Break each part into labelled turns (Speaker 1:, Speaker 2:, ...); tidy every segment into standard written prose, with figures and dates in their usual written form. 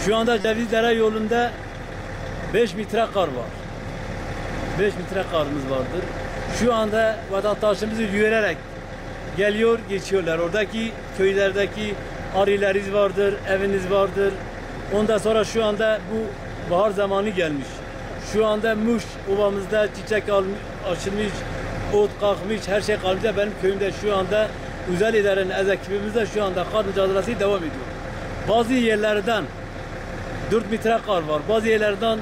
Speaker 1: Şu anda Cevizdere yolunda 5 metre kar var. 5 metre karımız vardır. Şu anda vatandaşımızı yürüyerek geliyor, geçiyorlar. Oradaki köylerdeki arılarınız vardır, eviniz vardır. Ondan sonra şu anda bu bahar zamanı gelmiş. Şu anda Muş ovamızda çiçek açılmış, ot kalkmış, her şey kalmış. Benim köyümde şu anda özel idarenin ekibimizde şu anda kar mücadelesi devam ediyor. Bazı yerlerden 4 metre kar var, bazı yerlerden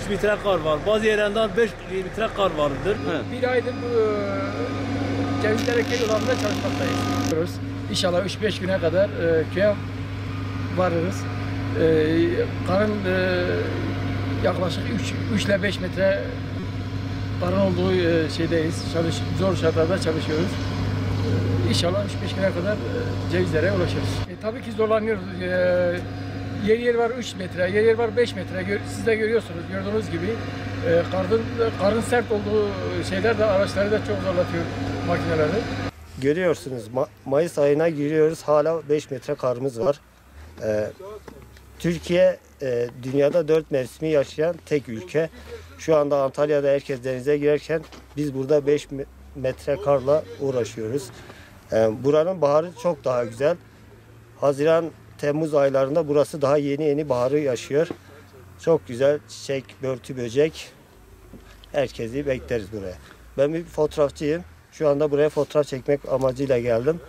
Speaker 1: 3 metre kar var, bazı yerlerden 5 metre kar vardır.
Speaker 2: Bir aydır bu Cevizdere köy yollarında çalışmaktayız. İnşallah 3-5 güne kadar köye varırız. Karın yaklaşık 3 ile 5 metre karın olduğu şeydeyiz. Zor şartlarda çalışıyoruz. İnşallah 3-5 güne kadar Cevizler'e ulaşırız. Tabii ki zorlanıyoruz. Yer var 3 metre, yer var 5 metre. Siz de görüyorsunuz, gördüğünüz gibi. Karın sert olduğu şeyler de araçları da çok zorlatıyor, makineleri.
Speaker 3: Görüyorsunuz Mayıs ayına giriyoruz, hala 5 metre karımız var. Türkiye dünyada 4 mevsimi yaşayan tek ülke. Şu anda Antalya'da herkes denize girerken biz burada 5 metre karla uğraşıyoruz. Buranın baharı çok daha güzel. Haziran, Temmuz aylarında burası daha yeni baharı yaşıyor. Çok güzel çiçek, börtü, böcek. Herkesi bekleriz buraya. Ben bir fotoğrafçıyım. Şu anda buraya fotoğraf çekmek amacıyla geldim.